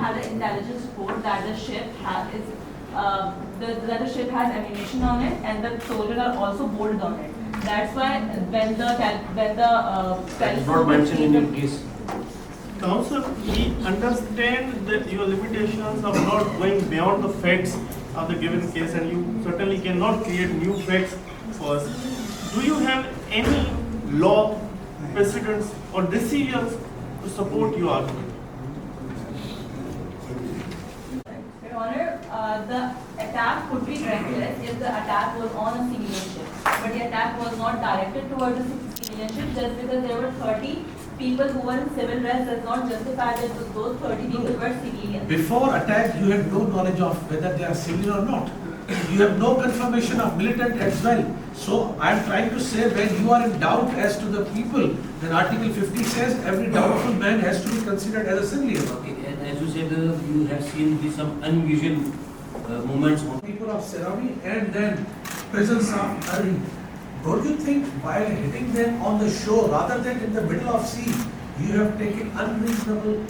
had an intelligence report that the ship that the ship has ammunition on it, and the soldiers are also boarded on it. That's why when the That is not mentioned in your case. Counsel, we understand that your limitations of not going beyond the facts of the given case, and you certainly cannot create new facts for us. Do you have any law, precedents, or decisions to support your argument? Your Honor, the attack could be reckless if the attack was on a civilian ship, but the attack was not directed towards the civilian ship. Just because there were 30 people who were in civil dress does not justify that those 30 people were civilians. Before attack, you had no knowledge of whether they are civilian or not. You have no confirmation of militant as well. So I am trying to say, when you are in doubt as to the people, then Article 50 says every doubtful man has to be considered as a civilian. Okay, and as you said, you have seen some unusual movements. People of Serawi and then presence of Ari. Don't you think while hitting them on the shore rather than in the middle of sea, you have taken unreasonable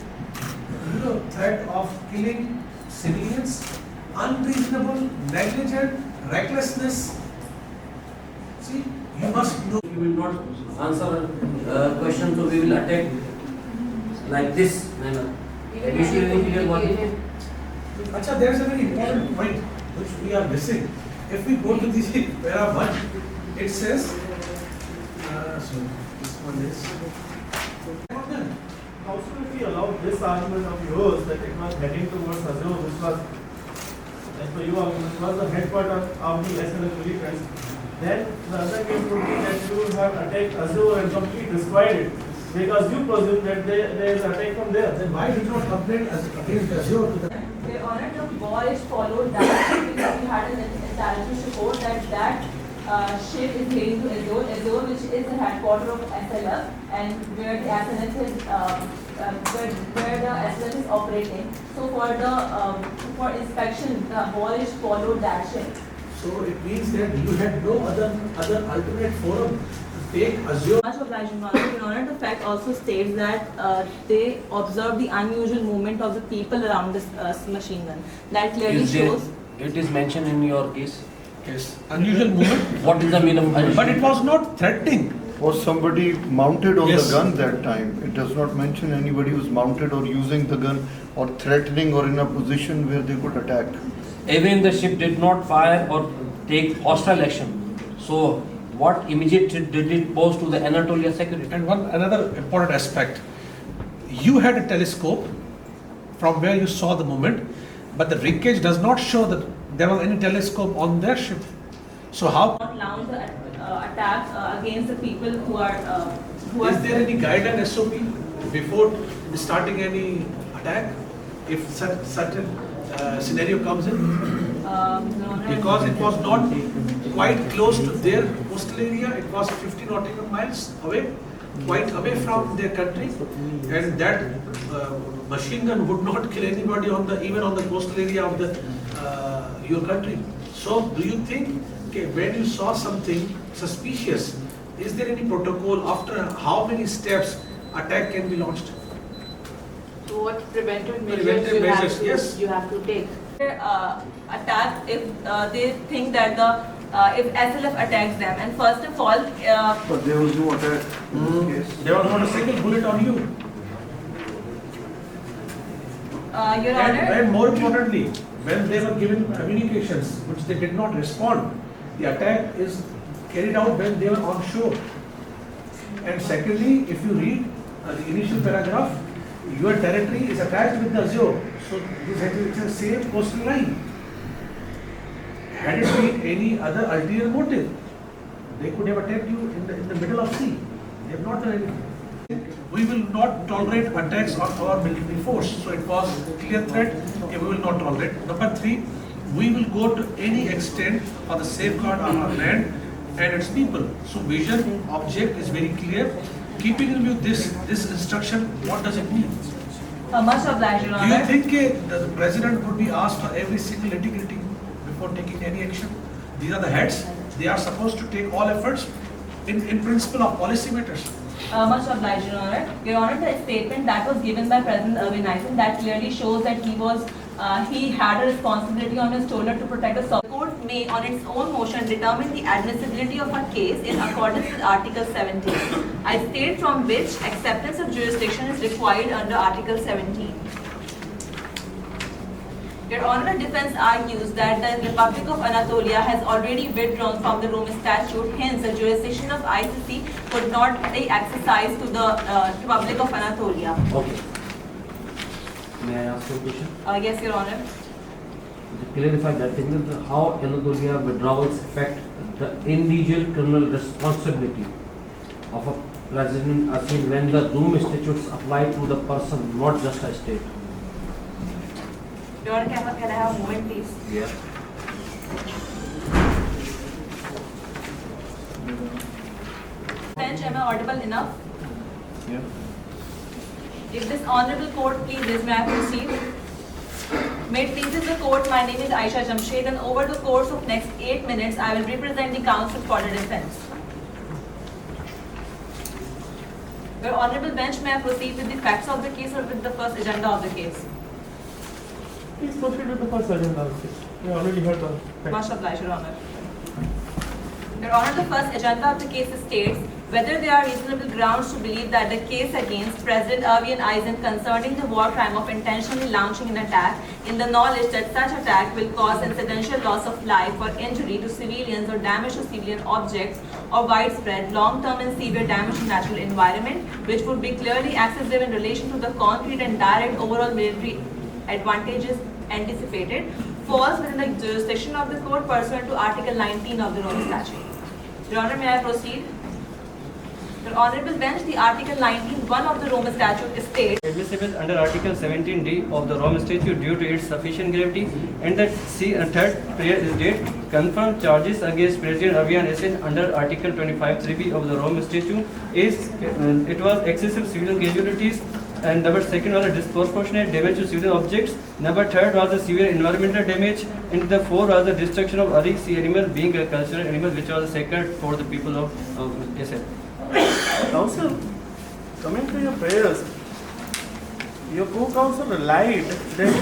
threat of killing civilians? Unreasonable, negligent, recklessness. See, you must know. We will not answer questions, so we will attack like this manner. Acha, there is a very important point which we are missing. If we go to the para 1, it says, so this one is. Also, if we allow this argument of yours that it was heading towards Azure, which was, as per your argument, was the headquarters of the SNL militants, then the other case would be that you have attacked Azure and completely destroyed it, because you presume that there is an attack from there. Then why did you not complain against Azure to the... Your Honor, the voyage followed that because we had an intelligence report that ship is heading to Azure, which is the headquarters of SLF, and where the SLF is where the SLF is operating. So for inspection, the voyage followed that ship. So it means that you had no other alternate forum to take Azure. Much obliged, Your Honor. The fact also states that they observed the unusual movement of the people around this machine gun. That clearly shows. It is mentioned in your case. Yes, unusual movement. What is the meaning of unusual? But it was not threatening. Was somebody mounted on Yes. the gun that time? It does not mention anybody was mounted or using the gun or threatening or in a position where they could attack. Even the ship did not fire or take hostile action. So, what immediate threat did it pose to the Anatolia security? And another important aspect, you had a telescope from where you saw the movement, but the wreckage does not show that there was any telescope on their ship. So how Not launch the attack against the people who are. is there any guideline SOP before starting any attack if such a scenario comes in? Your Honor, Because it was not quite close to their coastal area, it was 50 nautical miles away, quite away from their country, and that machine gun would not kill anybody even on the coastal area of your country. So, do you think, when you saw something suspicious, is there any protocol after how many steps attack can be launched? So what preventive Preventive measures measures, yes. you have to take? attack if they think that if SLF attacks them, and first of all. But there was no attack in this case. There was not a single bullet on you. Your Honor. And more importantly, when they were given communications which they did not respond, the attack is carried out when they were on shore. And secondly, if you read the initial paragraph, your territory is attached with the Azure. So this is the same coastal line. Had it been any other ulterior motive, they could have attacked you in the middle of sea. They have not done anything. We will not tolerate attacks on our military force. So it was a clear threat. We will not tolerate. Number 3, we will go to any extent for the safeguard of our land and its people. So vision, object is very clear. Keeping in view this instruction, what does it mean? Much obliged, Your Do you Honor. think the president would be asked for every single nitty-gritty before taking any action? These are the heads. They are supposed to take all efforts in principle of policy matters. Much obliged, Your Honor. Your Honor, the statement that was given by President Irwin Eisen that clearly shows that he had a responsibility on his shoulder to protect the sovereignty. The court may, on its own motion, determine the admissibility of a case in accordance with Article 17. I state from which acceptance of jurisdiction is required under Article 17. Your Honor, the defense argues that the Republic of Anatolia has already withdrawn from the Rome Statute, hence the jurisdiction of ICC could not be exercised to the Republic of Anatolia. Okay. May I ask you a question? Yes, Your Honor. To clarify that thing, how Anatolia withdrawals affect the individual criminal responsibility of a president as in when the Rome statutes apply to the person, not just a state. Your Honor, can I have a moment, please? Yeah. Bench, am I audible enough? Yeah. If this honorable court pleases, may I proceed? May it pleases the court, my name is Aisha Jamshed, and over the course of next 8 minutes, I will represent the counsel for the defense. Your honorable bench, may I proceed with the facts of the case or with the first agenda of the case? Please proceed with the first agenda. We already heard the facts. Much obliged, Your Honor. Your Honor, the first agenda of the case states whether there are reasonable grounds to believe that the case against President Irwin Eisen concerning the war crime of intentionally launching an attack in the knowledge that such attack will cause incidental loss of life or injury to civilians or damage to civilian objects or widespread, long-term and severe damage to natural environment, which would be clearly excessive in relation to the concrete and direct overall military advantages anticipated, falls within the jurisdiction of the court pursuant to Article 19 of the Rome Statute. Your Honor, may I proceed? Your Honorable Bench, the Article 19(1) of the Rome Statute states admissible under Article 17D of the Rome Statute due to its sufficient gravity, and that third prayer is date confirmed charges against President Irwin Eisen under Article 25(3)(b) of the Rome Statute is it was excessive civilian casualties, and number second was a disproportionate damage to civilian objects, number third was a severe environmental damage, and the fourth was the destruction of other sea animal being a cultural animal which was sacred for the people of Eisen. Counsel, coming to your prayers, your co-counsel relied that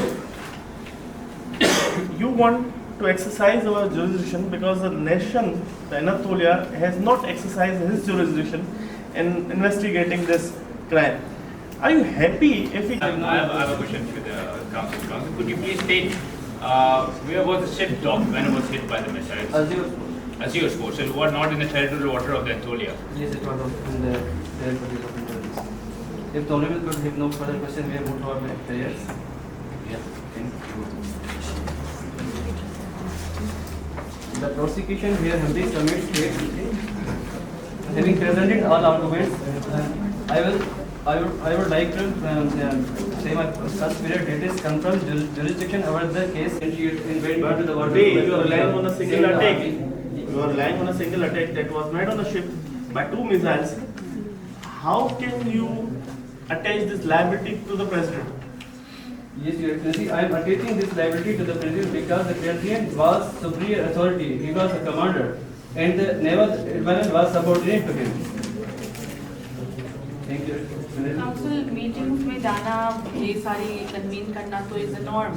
you want to exercise our jurisdiction because the nation, the Anatolia, has not exercised his jurisdiction in investigating this crime. Are you happy if he... I have a question for the counsel. Counsel, could you please state where was the ship docked when it was hit by the missiles? Azure Sports. So it was not in the territorial water of the Anatolia. Yes, it was in the territories of intelligence. If the Honorable could have no further question, we have moved to our prayers. Yeah. Thank you. The prosecution here humbly submits having presented all arguments, I would like to say my first period date is confirmed jurisdiction over the case invaded to the water. Today, you are relying on a single attack. You are relying on a single attack that was made on the ship by 2 missiles. How can you attach this liability to the president? Yes, Your Excellency, I am attaching this liability to the president because the president was superior authority. He was a commander, and the naval admiral was subordinate to him. Thank you. Council meetings में जाना ये सारी convene करना तो is a norm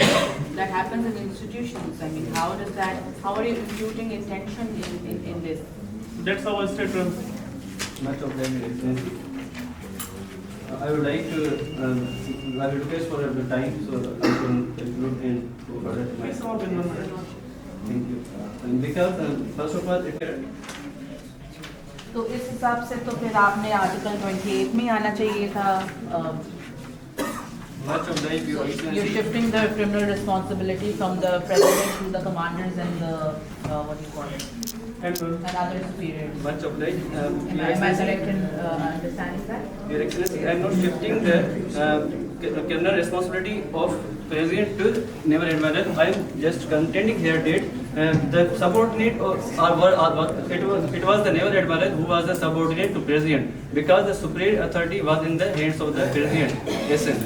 that happens in institutions. I mean, how are you imputing intention in this? That's our statement. Much of them, Your Excellency. I would like to I will request for the time so I can conclude and go further. Please come up in 1 minute. Thank you. Because first of all, तो इस हिसाब से तो फिर आपने article 28 में आना चाहिए था. much of the Your You're Excellency. shifting the criminal responsibility from the president to the commanders and the what do you call it? And other superiors. Much of the Am I correct in understanding that? Your Excellency, I am not shifting the criminal responsibility of President to naval admiral. I am just contending here that the subordinate it was the naval admiral who was the subordinate to President because the superior authority was in the hands of the President. Yes, sir.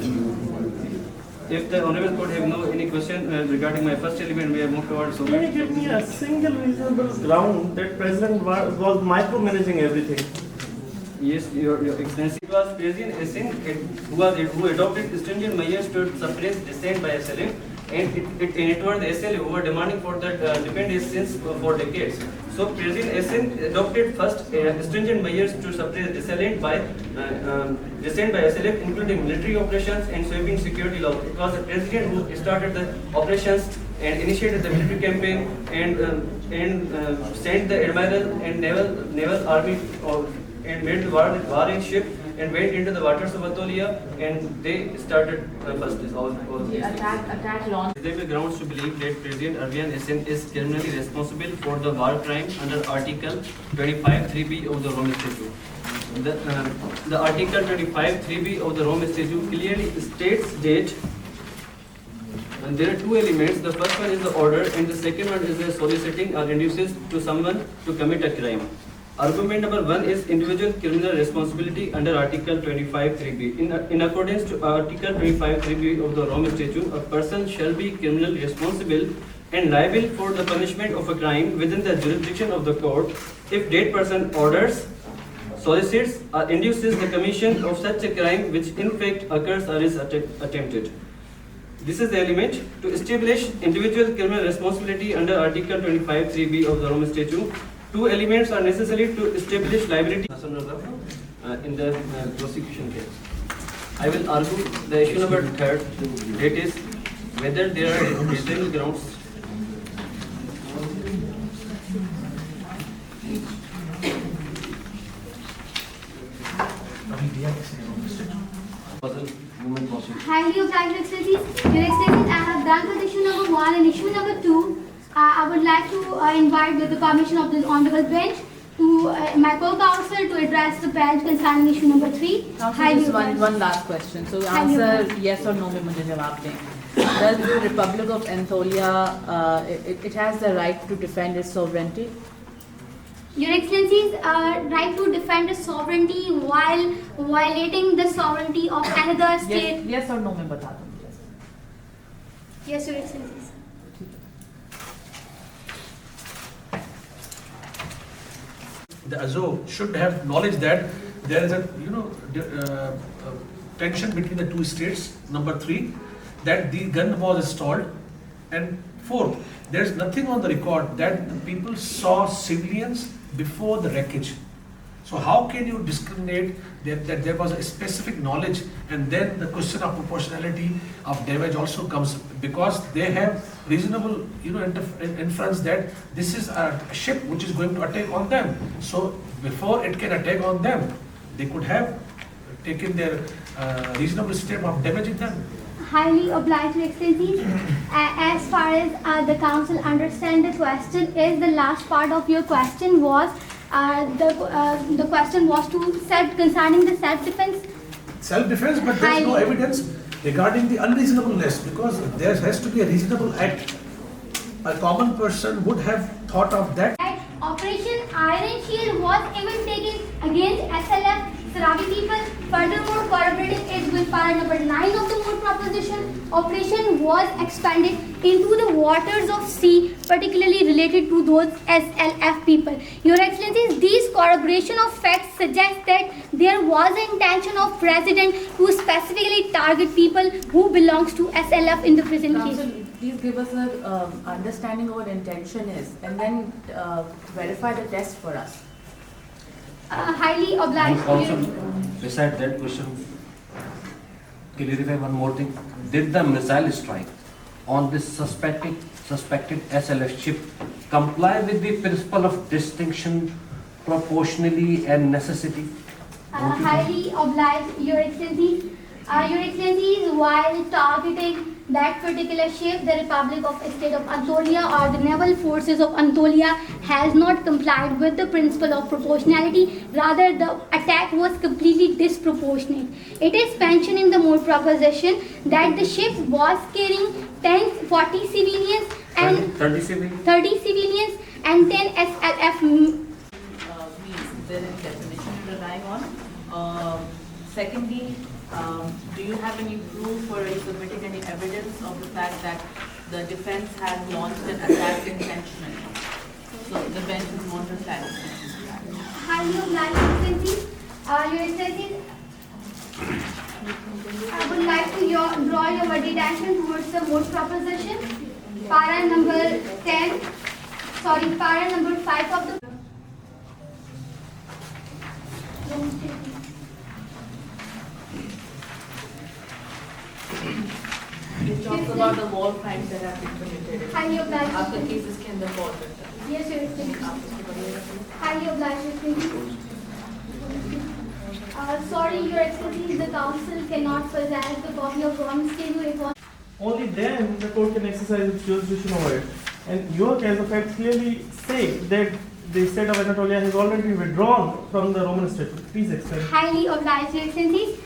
If the Honorable Court have no any question regarding my first element, we have moved towards. Can you give me a single reasonable ground that President was micromanaging everything? Yes, Your Excellency. It was President Yasin who adopted stringent measures to suppress dissent by SLF, and it was the SLF who were demanding for that defend since for decades. So President Yasin adopted first stringent measures to suppress dissent by SLF, including military operations and sweeping security laws. It was the President who started the operations and initiated the military campaign and sent the admiral and naval army and made the war in ship and went into the waters of Anatolia, and they started first this all. The attack launch. There were grounds to believe that President Arvian Yasin is criminally responsible for the war crime under Article 25(3)(b) of the Rome Statute. The Article 25(3)(b) of the Rome Statute clearly states that and there are two elements. The first one is the order, and the second one is the soliciting or induces to someone to commit a crime. Argument number one is individual criminal responsibility under Article 25(3)(b). In accordance to Article 25(3)(b) of the Rome Statute, a person shall be criminally responsible and liable for the punishment of a crime within the jurisdiction of the court if that person orders, solicits, or induces the commission of such a crime which in fact occurs or is attempted. This is the element to establish individual criminal responsibility under Article 25(3)(b) of the Rome Statute. Two elements are necessary to establish liability in the prosecution case. I will argue the issue number third, that is whether there are reasonable grounds. Highly obliged Excellencies. Your Excellencies, I have done with issue number 1 and issue number 2. I would like to invite with the permission of this honorable bench to my co-counsel to address the bench concerning issue number 3. Counsel, just one last question. So Highly answer obliged. yes or no में मुझे जवाब दें. Does the Republic of Anatolia it has the right to defend its sovereignty? Your Excellencies, right to defend its sovereignty while violating the sovereignty of another state. Yes or no में बता दो मुझे. Yes, Your Excellencies. The Azov should have knowledge that there is a tension between the two states. Number 3, that the gun was installed, and 4, there is nothing on the record that the people saw civilians before the wreckage. So how can you discriminate that there was a specific knowledge, and then the question of proportionality of damage also comes, because they have reasonable inference that this is a ship which is going to attack on them. So before it can attack on them, they could have taken their reasonable step of damaging them. Highly obliged, Your Excellencies. As far as the council understand the question is, the last part of your question was the question was to concerning the self-defense. Self-defense, but there is no evidence regarding the unreasonableness, because there has to be a reasonable act. A common person would have thought of that. Operation Iron Shield was even taken against SLF Sarabi people. Furthermore, corroborating it with para number 9 of the Moore proposition, operation was expanded into the waters of sea, particularly related to those SLF people. Your Excellencies, these corroboration of facts suggest that there was an intention of President to specifically target people who belongs to SLF in the present case. Counsel, please give us an understanding of what intention is, and then verify the test for us. Highly obliged. Also, beside that question, clarify one more thing. Did the missile strike on this suspected SLF ship comply with the principle of distinction, proportionally and necessity? Highly obliged, Your Excellencies. Your Excellencies, while targeting that particular ship, the Republic of State of Anatolia or the naval forces of Anatolia has not complied with the principle of proportionality. Rather, the attack was completely disproportionate. It is mentioned in the Moore proposition that the ship was carrying 40 civilians and 30 civilians? 30 civilians and 10 SLF Means there is definition you're relying on. Secondly, do you have any proof or are you submitting any evidence of the fact that the defense has launched an attack intentionally? So the bench is more than that. highly obliged, Excellencies. Your Excellencies, I would like to draw your attention towards the mode proposition, para number 5 of the It talks about the war crimes that have been committed. highly obliged. After cases can be fought. Yes, Your Excellencies. Highly obliged, Your Excellencies. Sorry, Your Excellencies, the council cannot possess the copy of Roman schedule. It was Only then the court can exercise its jurisdiction over it. And your case of fact clearly say that the state of Anatolia has already withdrawn from the Roman statute. Please explain. highly obliged, Your Excellencies.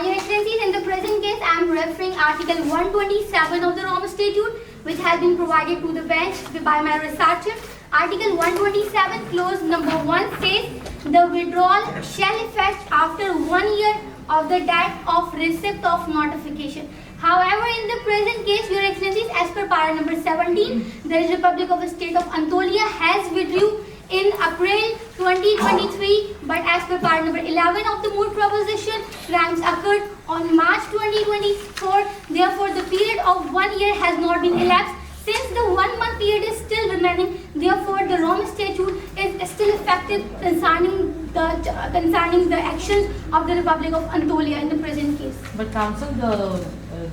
Your Excellencies, in the present case, I am referring Article 127 of the Rome Statute, which has been provided to the bench by my researcher. Article 127, clause number 1 says, the withdrawal shall effect after 1 year of the date of receipt of notification. However, in the present case, Your Excellencies, as per para number 17, the Republic of the State of Anatolia has withdrew in April 2023, but as per para number 11 of the moot proposition, crimes occurred on March 2024. Therefore, the period of 1 year has not been elapsed. Since the 1 month period is still remaining, therefore the Rome Statute is still effective concerning the actions of the Republic of Anatolia in the present case. But counsel,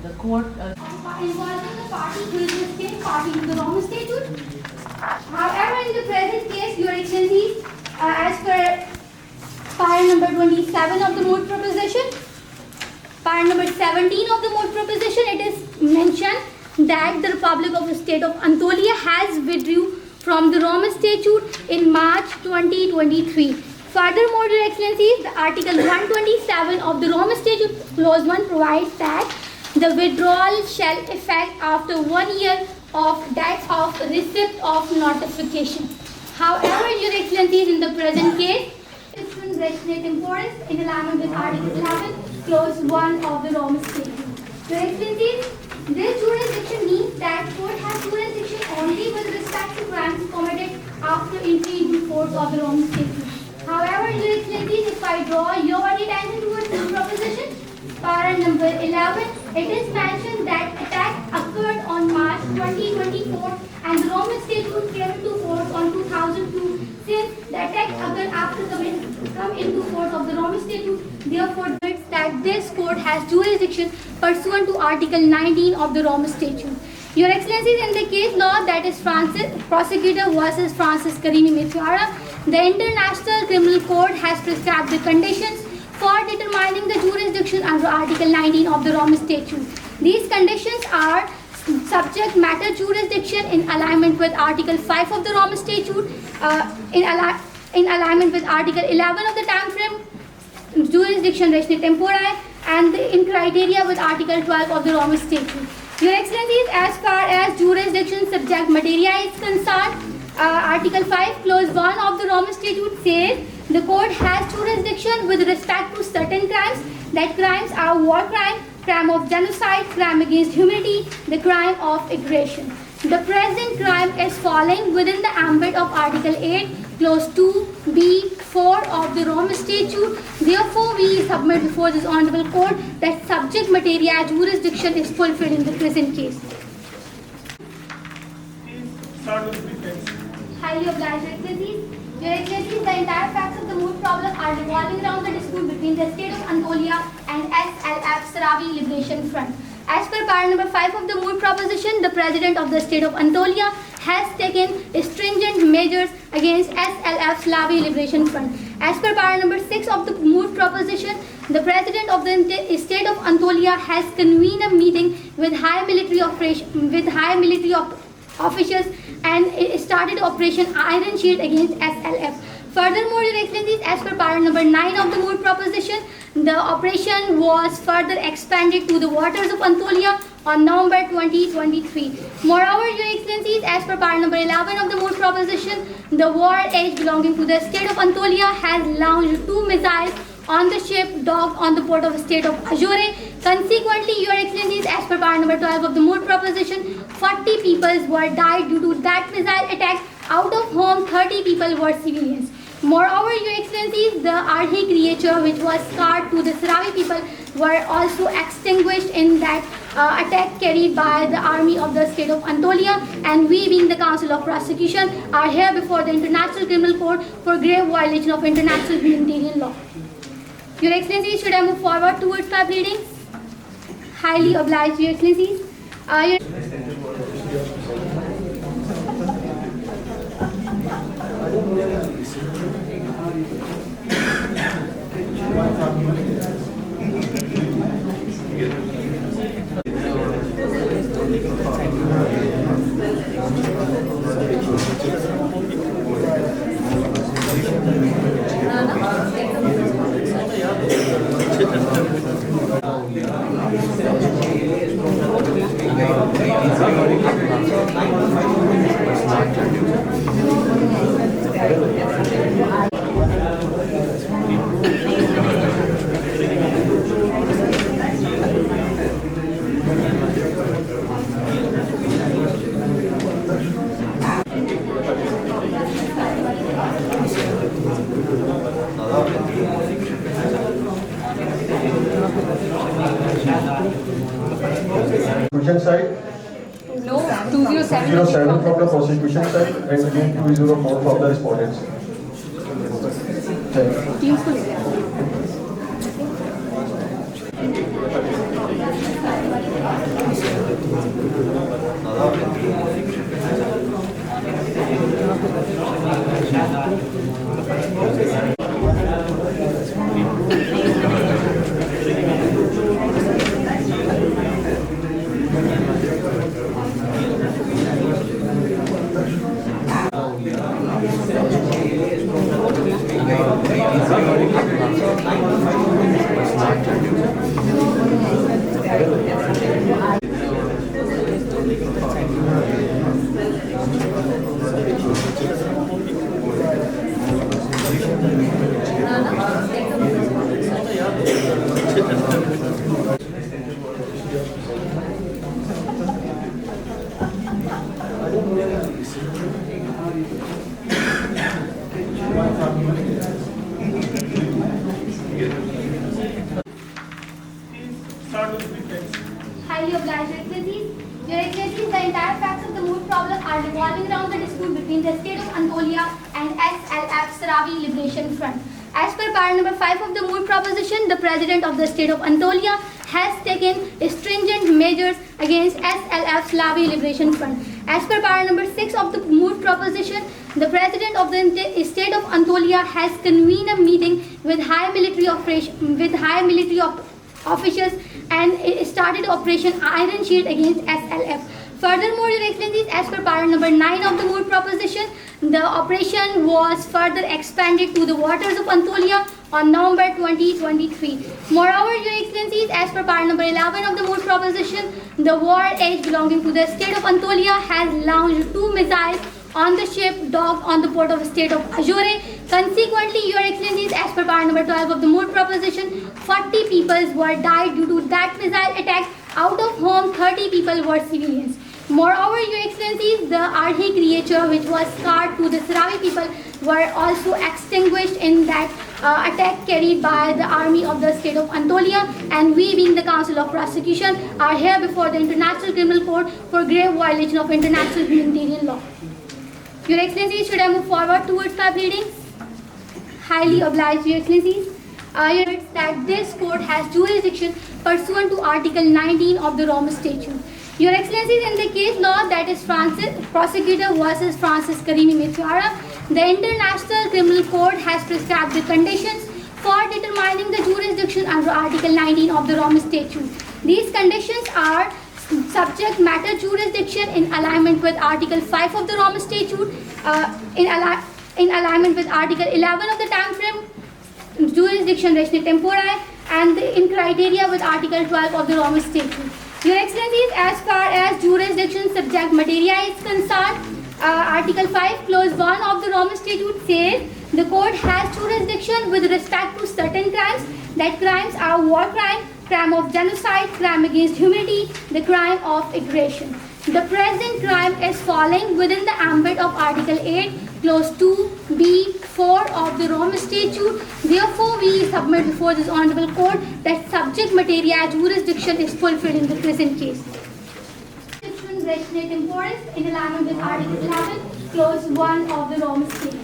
the court. Involving the party who is the state party to the Rome Statute. However, in the present case, Your Excellencies, as per para number 27 of the moot proposition, para number 17 of the moot proposition, it is mentioned that the Republic of the State of Anatolia has withdrew from the Rome Statute in March 2023. Furthermore, Your Excellencies, the Article 127 of the Rome Statute, clause 1 provides that the withdrawal shall effect after 1 year of date of receipt of notification. However, Your Excellencies, in the present case, different resonate importance in alignment with Article 11, clause 1 of the Rome Statute. Your Excellencies, this jurisdiction means that court has jurisdiction only with respect to crimes committed after entry into force of the Rome Statute. However, Your Excellencies, if I draw your attention towards the proposition, para number 11, it is mentioned that attack occurred on March 2024 and the Roman Statute came into force on 2002. Since the attack occurred after come into force of the Roman Statute, therefore it's that this court has jurisdiction pursuant to Article 19 of the Roman Statute. Your Excellencies, in the case law, that is Prosecutor versus Francis Karimi Metiara, the International Criminal Court has prescribed the conditions for determining the jurisdiction under Article 19 of the Rome Statute. These conditions are subject matter jurisdiction in alignment with Article 5 of the Rome Statute, in alignment with Article 11 of the time frame, jurisdiction ratione temporae, and in criteria with Article 12 of the Rome Statute. Your Excellencies, as far as jurisdiction subject materia is concerned, Article 5, Clause 1 of the Rome Statute says the court has jurisdiction with respect to certain crimes. That crimes are war crime, crime of genocide, crime against humanity, the crime of aggression. The present crime is falling within the ambit of Article 8, Clause 2b(4) of the Rome Statute. Therefore, we submit before this Honorable Court that subject materia jurisdiction is fulfilled in the present case. Please start with the defense. Highly obliged, Your Excellencies. Your Excellencies, the entire facts of the moot problem are revolving around the dispute between the State of Anatolia and SLF Sahrawi Liberation Front. As per para number 5 of the moot proposition, the President of the State of Anatolia has taken stringent measures against SLF Sahrawi Liberation Front. As per para number 6 of the moot proposition, the President of the State of Anatolia has convened a meeting with high military officials and started Operation Iron Shield against SLF. Furthermore, Your Excellencies, as per para number 9 of the moot proposition, the operation was further expanded to the waters of Anatolia on November 2023. Moreover, Your Excellencies, as per para number 11 of the moot proposition, the war age belonging to the State of Anatolia has launched 2 missiles on the ship docked on the port of the State of Azure. Consequently, Your Excellencies, as per para number 12 of the moot proposition, 40 people were died due to that missile attack. Out of whom 30 people were civilians. Moreover, Your Excellencies, the Arhi creature which was scarred to the Saravi people were also extinguished in that attack carried by the army of the state of Anatolia, and we, being the Council of Prosecution, are here before the International Criminal Court for grave violation of international humanitarian law. Your Excellencies, should I move forward towards my pleadings? Highly obliged, Your Excellencies. Prosecution side, No, 207. 207 from the prosecution side and again 204 from the respondents. Thank you. Highly obliged, Your Excellencies. Your Excellencies, the entire facts of the moot problem are revolving around the dispute between the state of Anatolia and SLF Sarawi Liberation Front. As per para number 5 of the moot proposition, the President of the state of Anatolia has taken stringent measures against SLF Slavi Liberation Front. As per para number 6 of the moot proposition, the President of the state of Anatolia has convened a meeting with high military officials and started Operation Iron Shield against SLF. Furthermore, Your Excellencies, as per para number 9 of the moot proposition, the operation was further expanded to the waters of Anatolia on November 2023. Moreover, Your Excellencies, as per para number 11 of the moot proposition, the war age belonging to the state of Anatolia has launched 2 missiles on the ship docked on the port of the state of Azure. Consequently, Your Excellencies, as per para number 12 of the moot proposition, 40 people were died due to that missile attack. Out of whom 30 people were civilians. Moreover, Your Excellencies, the Arhi creature which was scarred to the Saravi people were also extinguished in that attack carried by the army of the state of Anatolia, and we, being the Council of Prosecution, are here before the International Criminal Court for grave violation of international humanitarian law. Your Excellencies, should I move forward towards my pleadings? Highly obliged, Your Excellencies. That this court has jurisdiction pursuant to Article 19 of the Rome Statute. Your Excellencies, in the case law, that is Prosecutor versus Francis Karimi Mithara, the International Criminal Court has prescribed the conditions for determining the jurisdiction under Article 19 of the Rome Statute. These conditions are subject matter jurisdiction in alignment with Article 5 of the Rome Statute, in alignment with Article 11 of the time frame, jurisdiction ratione temporae, and in criteria with Article 12 of the Rome Statute. Your Excellencies, as far as jurisdiction subject materia is concerned, Article 5, Clause 1 of the Rome Statute says the court has jurisdiction with respect to certain crimes. That crimes are war crime, crime of genocide, crime against humanity, the crime of aggression. The present crime is falling within the ambit of Article 8, Clause 2, B, 4 of the Rome Statute. Therefore, we submit before this honorable court that subject material jurisdiction is fulfilled in the present case. Resonate importance in alignment with Article 11, Clause 1 of the Rome Statute.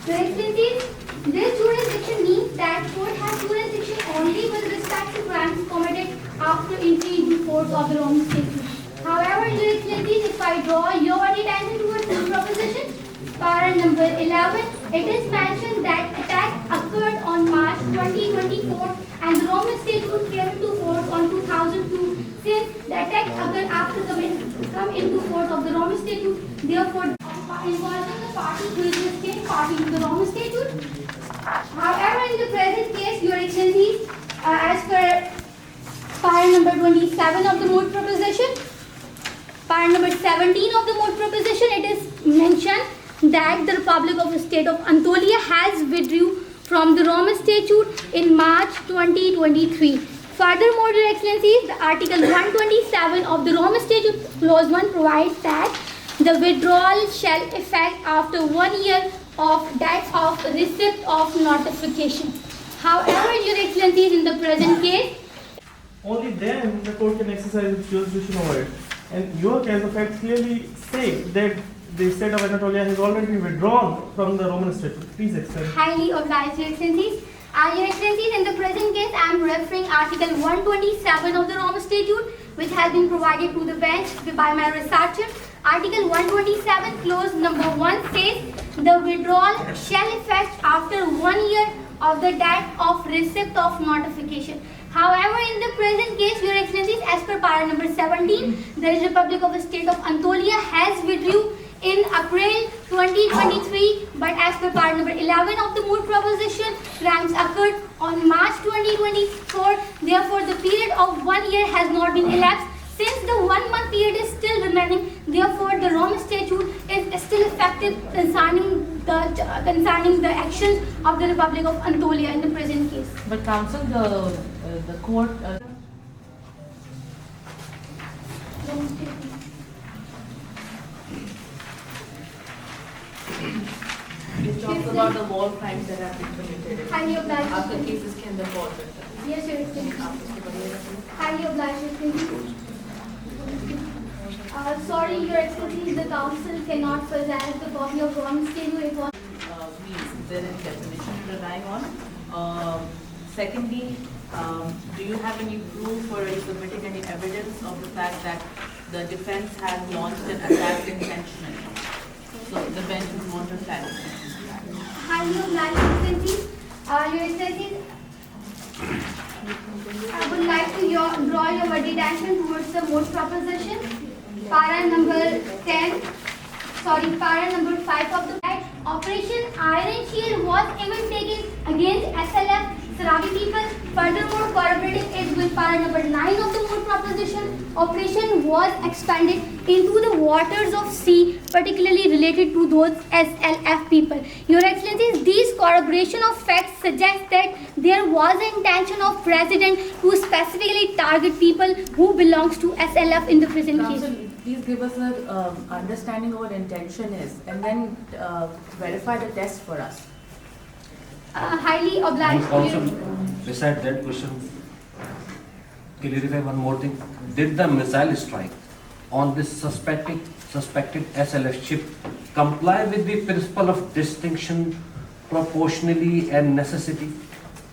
Your Excellencies, this jurisdiction means that court has jurisdiction only with respect to crimes committed after entry into force of the Rome Statute. However, Your Excellencies, if I draw your attention towards this proposition, para number 11, it is mentioned that attack occurred on March 2024 and the Rome Statute came into force on 2002. Since the attack occurred after come into force of the Rome Statute, therefore involving the party who is the state party to the Rome Statute. However, in the present case, Your Excellencies, as per para number 27 of the moot proposition, para number 17 of the moot proposition, it is mentioned that the Republic of the State of Anatolia has withdrew from the Rome Statute in March 2023. Furthermore, Your Excellencies, the Article 127 of the Rome Statute, Clause 1 provides that the withdrawal shall effect after 1 year of date of receipt of notification. However, Your Excellencies, in the present case, only then the court can exercise its jurisdiction over it. And your case of facts clearly say that the state of Anatolia has already withdrawn from the Roman Statute. Please explain. highly obliged, Your Excellencies. Your Excellencies, in the present case, I am referring Article 127 of the Rome Statute, which has been provided to the bench by my researcher. Article 127, clause number 1 says, the withdrawal shall effect after 1 year of the date of receipt of notification. However, in the present case, Your Excellencies, as per para number 17, the Republic of the State of Anatolia has withdrew in April 2023, but as per part number 11 of the moot proposition, crimes occurred on March 2024. Therefore, the period of 1 year has not been elapsed. Since the 1 month period is still remaining, therefore the Rome Statute is still effective concerning the actions of the Republic of Anatolia in the present case. But counsel, the court. It talks about the war crimes that have been committed. Highly obliged. After cases can the court. Yes, Your Excellency. Highly obliged, Your Excellency. Sorry, Your Excellency, the council cannot possess the copy of Rome Statute. It was Means there is definition you're relying on. Secondly, do you have any proof or are you submitting any evidence of the fact that the defense has launched an attack intentionally? So the bench would want to clarify. highly obliged, Your Excellency. Your Excellency, I would like to draw your attention towards the moot proposition. Para number 5 of the Act. Operation Iron Shield was even taken against SLF Sarabi people. Furthermore, corroborating it with para number 9 of the moot proposition, operation was expanded into the waters of sea, particularly related to those SLF people. Your Excellencies, these corroboration of facts suggest that there was an intention of President to specifically target people who belongs to SLF in the present case. Counsel, please give us an understanding of what intention is and then verify the test for us. Highly obliged. Also, beside that question, clarify one more thing. Did the missile strike on this suspected SLF ship comply with the principle of distinction, proportionally and necessity?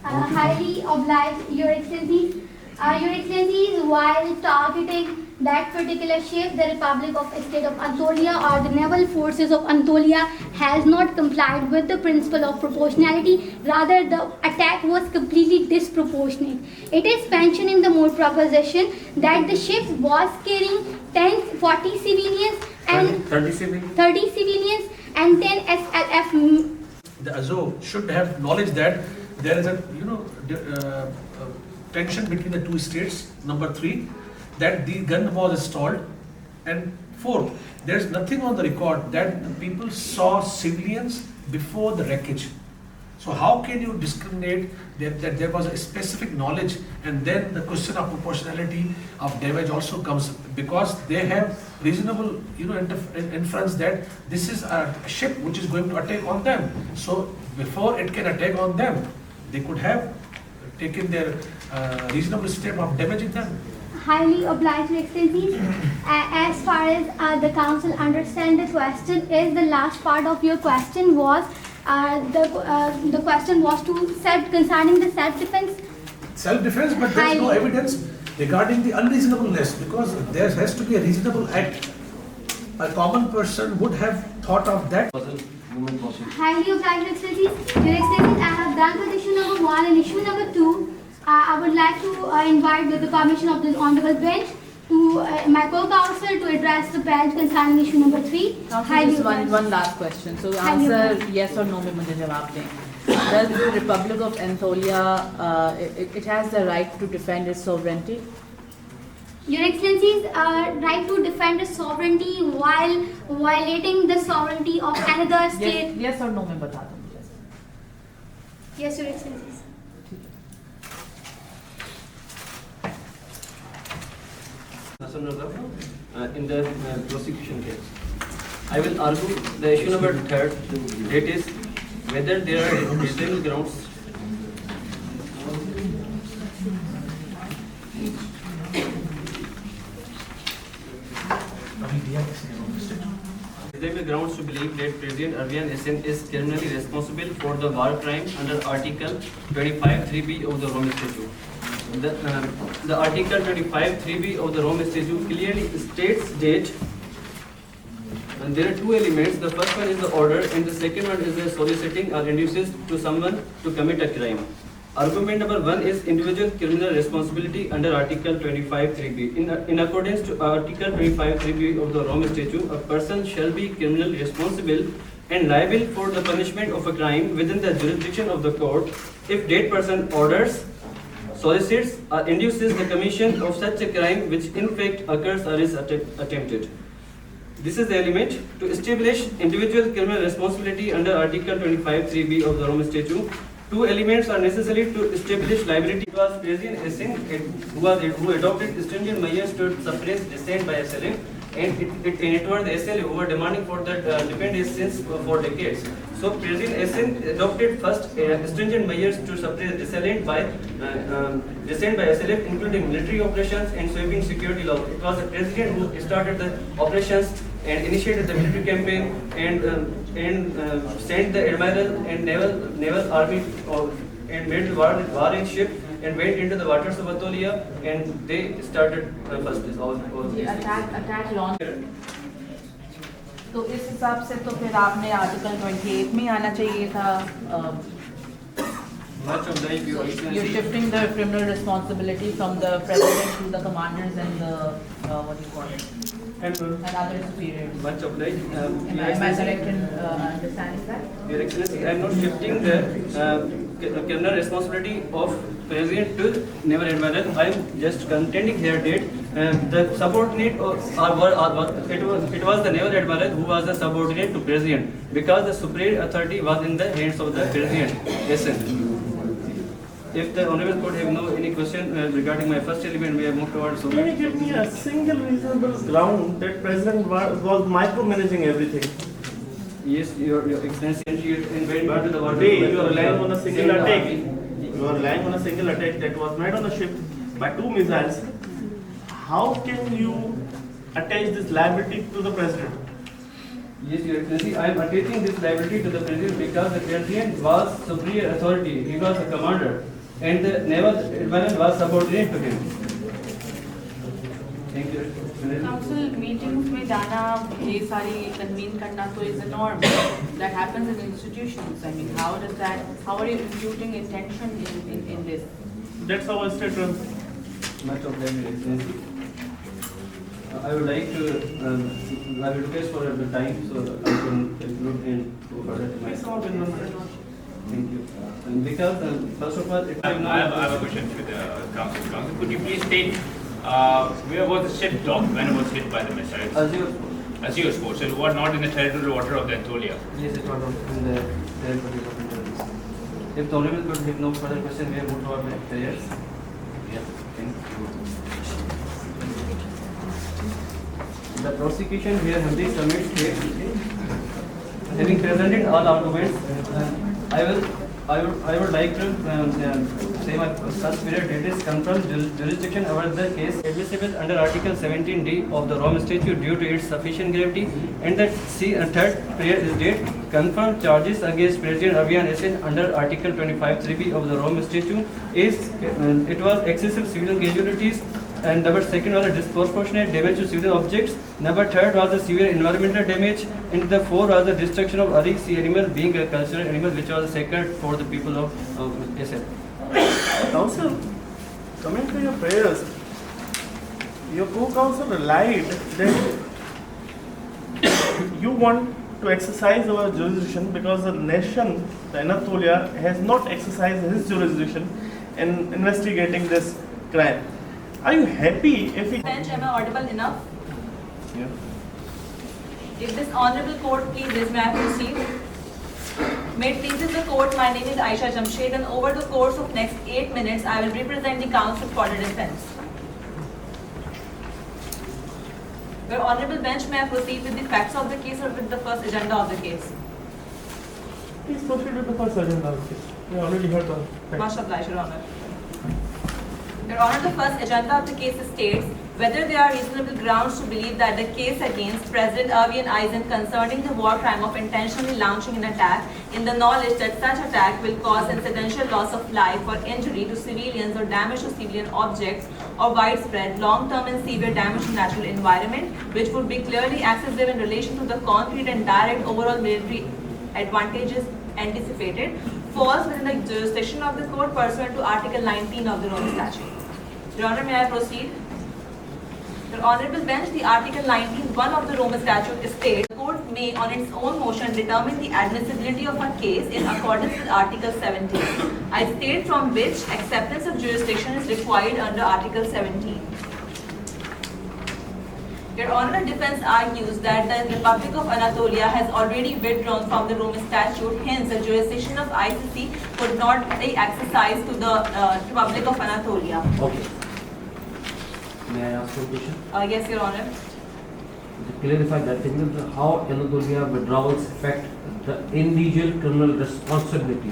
Highly obliged, Your Excellencies. Your Excellencies, while targeting that particular ship, the Republic of the State of Anatolia or the naval forces of Anatolia has not complied with the principle of proportionality. Rather, the attack was completely disproportionate. It is mentioned in the moot proposition that the ship was carrying 40 civilians and 30 civilians? 30 civilians and 10 SLF. The Azov should have knowledge that there is a tension between the two states. Number 3, that the gun was installed, and 4, there is nothing on the record that the people saw civilians before the wreckage. So how can you discriminate that there was a specific knowledge, and then the question of proportionality of damage also comes, because they have reasonable, inference that this is a ship which is going to attack on them. So before it can attack on them, they could have taken their reasonable step of damaging them. Highly obliged, Your Excellencies. As far as the council understand the question is, the last part of your question was, the question was concerning the self-defense. Self-defense, but there is no evidence regarding the unreasonableness, because there has to be a reasonable act. A common person would have thought of that. Highly obliged, Your Excellencies. Your Excellencies, I have done with issue number 1 and issue number 2. I would like to invite with the permission of the honorable bench to my co-counsel to address the bench concerning issue number 3. Counsel, just one last question. So answer yes or no में मुझे जवाब दें. Does the Republic of Anatolia it has the right to defend its sovereignty? Your Excellencies, right to defend its sovereignty while violating the sovereignty of another state. Yes or no में बता दो मुझे. Yes, Your Excellencies. In the prosecution case, I will argue the issue number 3rd, that is whether there are reasonable grounds to believe that President Arvian SN is criminally responsible for the war crime under Article 25(3)(b) of the Rome Statute. The Article 25(3)(b) of the Rome Statute clearly states that there are two elements. The first one is the order, and the second one is the soliciting or induces to someone to commit a crime. Argument number 1 is individual criminal responsibility under Article 25(3)(b). In accordance to Article 25(3)(b) of the Rome Statute, a person shall be criminally responsible and liable for the punishment of a crime within the jurisdiction of the court if that person orders, solicits or induces the commission of such a crime which in fact occurs or is attempted. This is the element to establish individual criminal responsibility under Article 25(3)(b) of the Rome Statute. Two elements are necessary to establish liability. It was President SN who adopted stringent measures to suppress dissent by SLM, and it was the SLM who were demanding for the defendants since for decades. So President SN adopted first stringent measures to suppress dissent by SLM, including military operations and sweeping security laws. It was the President who started the operations and initiated the military campaign and sent the admiral and naval army and made the warring ship and went into the waters of Anatolia, and they started first this all attack launch. तो इस हिसाब से तो फिर आपने article 28 में आना चाहिए था. Much of the You're shifting the criminal responsibility from the president to the commanders and the what do you call it? And other superiors. Much of the Am I correct in understanding that? Your Excellency, I am not shifting the criminal responsibility of President to Naval Admiral. I am just contending here that the subordinate it was the Naval Admiral who was the subordinate to President, because the superior authority was in the hands of the President. If the Honorable Court have no any question regarding my first element, we have moved towards. Can you give me a single reasonable ground that President was micromanaging everything? Yes, Your Excellency, in going back to the water. You are relying on a single attack. You are relying on a single attack that was made on a ship by 2 missiles. How can you attach this liability to the President? Yes, Your Excellency, I am attaching this liability to the President because the President was superior authority. He was a commander, and the Naval Admiral was subordinate to him. Thank you. Council meetings में जाना, ये सारी convene करना तो is a norm that happens in institutions. I mean, how are you imputing intention in this? That's how a state runs. Much of them, Your Excellency. I would like to, I will request for the time so I can conclude and go further to my. Thank you. Because first of all, I have a question to the council. Council, could you please state where was the ship docked when it was hit by the missiles? Azure Sport. So it was not in the territorial water of the Anatolia. Yes, it was not in the territory of Anatolia. If the Honorable Court have no further question, we will move to our prayers. The prosecution here humbly submits case. Having presented all arguments, I would like to say my first period it is confirmed jurisdiction over the case admissible under Article 17D of the Rome Statute due to its sufficient gravity, and that third prayer is date confirmed charges against President Avian Hussein under Article 25(3)(b) of the Rome Statute is it was excessive civilian casualties. And number second was a disproportionate damage to civilian objects. Number third was the severe environmental damage. And the fourth was the destruction of early sea animal, being a cultural animal which was sacred for the people of SF. Counsel, coming to your prayers, your co-counsel lied that you want to exercise our jurisdiction because the nation, the Anatolia, has not exercised his jurisdiction in investigating this crime. Are you happy if he... Bench, am I audible enough? Yeah. If this honorable court pleases, may I proceed? May it pleases the court, my name is Aisha Jamshed, and over the course of next 8 minutes, I will represent the counsel for the defense. Your honorable bench, may I proceed with the facts of the case or with the first agenda of the case? Please proceed with the first agenda of the case. We already heard the facts. Much obliged, Your Honor. Your Honor, the first agenda of the case states whether there are reasonable grounds to believe that the case against President Avian Eisen concerning the war crime of intentionally launching an attack in the knowledge that such attack will cause incidental loss of life or injury to civilians or damage to civilian objects or widespread, long-term and severe damage to natural environment, which would be clearly excessive in relation to the concrete and direct overall military advantages anticipated, falls within the jurisdiction of the court pursuant to Article 19 of the Rome Statute. Your Honor, may I proceed? Your Honorable Bench, the Article 19(1) of the Rome Statute states the court may, on its own motion, determine the admissibility of a case in accordance with Article 17. I state from which acceptance of jurisdiction is required under Article 17. Your Honor, the defense argues that the Republic of Anatolia has already withdrawn from the Rome Statute, hence the jurisdiction of ICC could not be exercised to the Republic of Anatolia. Okay. May I ask one question? Yes, Your Honor. To clarify that thing, how Anatolia withdrawals affect the individual criminal responsibility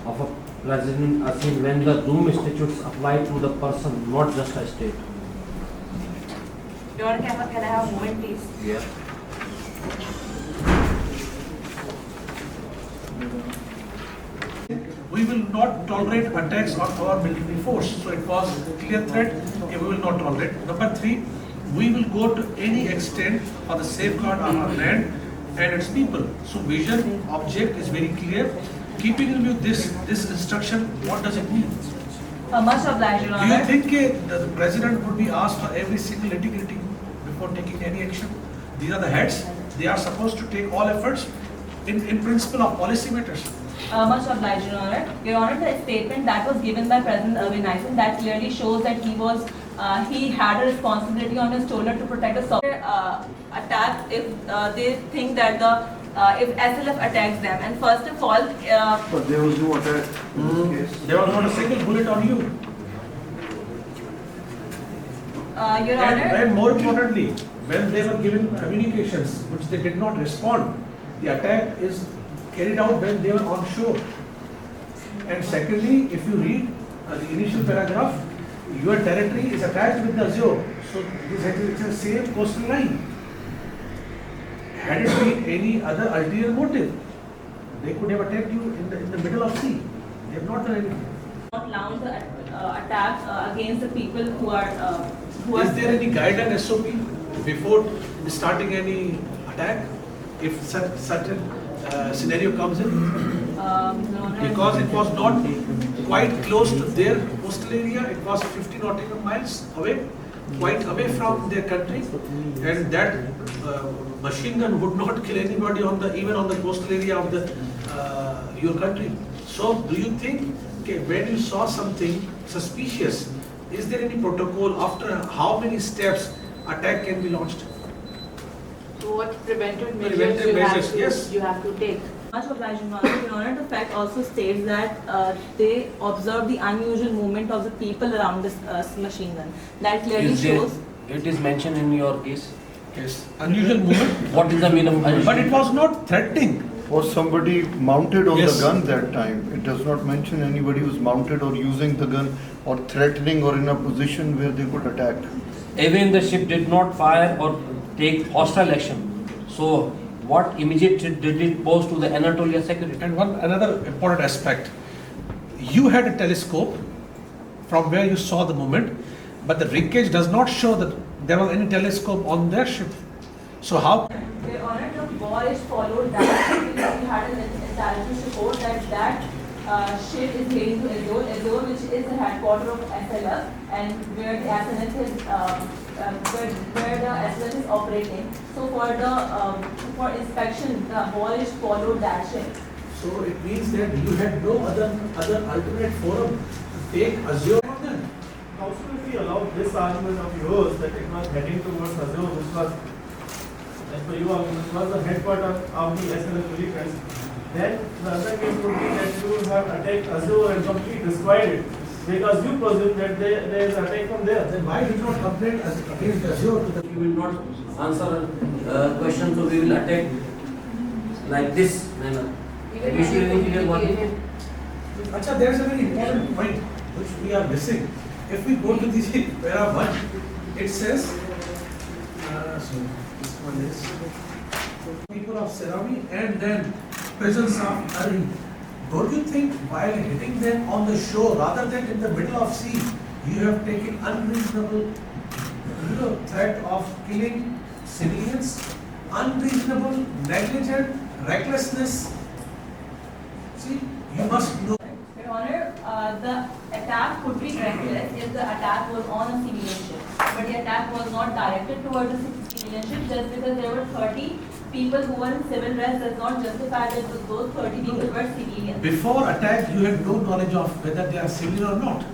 of a President Asin when the Rome statutes apply to the person, not just a state? Your Honor, can I have a moment, please? Yeah. We will not tolerate attacks on our military force. So it was a clear threat, we will not tolerate. Number 3, we will go to any extent for the safeguard of our land and its people. So vision, object is very clear. Keeping in view this instruction, what does it mean? Much obliged, Your Do you Honor. think the president would be asked for every single nitty-gritty before taking any action? These are the heads. They are supposed to take all efforts in principle of policy matters. Much obliged, Your Honor. Your Honor, the statement that was given by President Avian Eisen that clearly shows that he had a responsibility on his shoulder to protect the sovereign attack if they think that if SLF attacks them. And first of all, But there was no attack in this case. There was not a single bullet on you. Your Honor. And more importantly, when they were given communications which they did not respond, the attack is carried out when they were on shore. And secondly, if you read the initial paragraph, your territory is attached with the Azure. So this is the same coastal line. Had it been any other ulterior motive, they could have attacked you in the middle of sea. They have not done anything. Not launch the attack against the people who are. Is there any guideline SOP before starting any attack if such a scenario comes in? Your Honor. Because it was not quite close to their coastal area, it was 50 nautical miles away, quite away from their country, and that machine gun would not kill anybody even on the coastal area of your country. So, do you think when you saw something suspicious, is there any protocol after how many steps attack can be launched? So what preventive Preventive measures measures, yes. you have to take? Much obliged, Your Honor. The fact also states that they observed the unusual movement of the people around this machine gun. That clearly shows. It is mentioned in your case. Yes, unusual movement, What is the meaning of unusual? but it was not threatening. Was somebody mounted on Yes. the gun that time? It does not mention anybody who's mounted or using the gun or threatening or in a position where they could attack. Even the ship did not fire or take hostile action. So, what immediate threat did it pose to the Anatolia security? And another important aspect, you had a telescope from where you saw the movement, but the wreckage does not show that there was any telescope on their ship. So how? Your Honor, the voyage followed that because we had an intelligence report that ship is heading to Azure, which is the headquarters of SLF, and where the SLF is where the SLF is operating. So for inspection, the voyage followed that ship. So it means that you had no other alternate forum to take Azure on them. Also, if we allow this argument of yours that it was heading towards Azure, which was, as per you, which was the headquarters of the SLF militants, then the other case would be that you have attacked Azure and completely destroyed it, because you presume that there is an attack from there. Then why did you not complain against Azure to the We will not answer questions, so we will attack like this manner. Have you seen anything here, what? Acha, there's a very important point which we are missing. If we go to the para 1, it says, so this one is people of Seravi and then presence of Ari. Don't you think while hitting them on the shore rather than in the middle of sea, you have taken unreasonable threat of killing civilians, unreasonable, negligent, recklessness? See, you must know. Your Honor, the attack could be reckless if the attack was on a civilian ship, but the attack was not directed towards a civilian ship. Just because there were 30 people who were in civil dress does not justify that those 30 people were civilians. Before attack, you had no knowledge of whether they are civilian or not.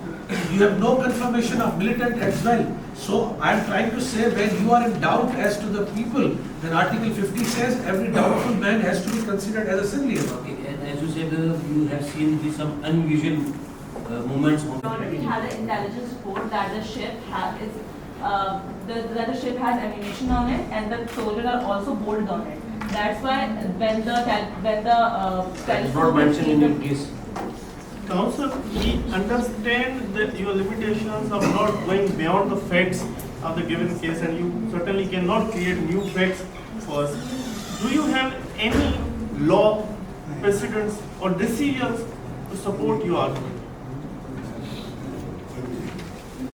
You have no confirmation of militant as well. So I am trying to say, when you are in doubt as to the people, then Article 50 says every doubtful man has to be considered as a civilian. Okay, and as you said, you have seen some unusual movements. We already had an intelligence report that the ship has that the ship has ammunition on it, and the soldiers are also bolted on it. That's why when the That is not mentioned in your case. Counsel, we understand that your limitations of not going beyond the facts of the given case, and you certainly cannot create new facts for us. Do you have any law, precedents or decisions to support your argument?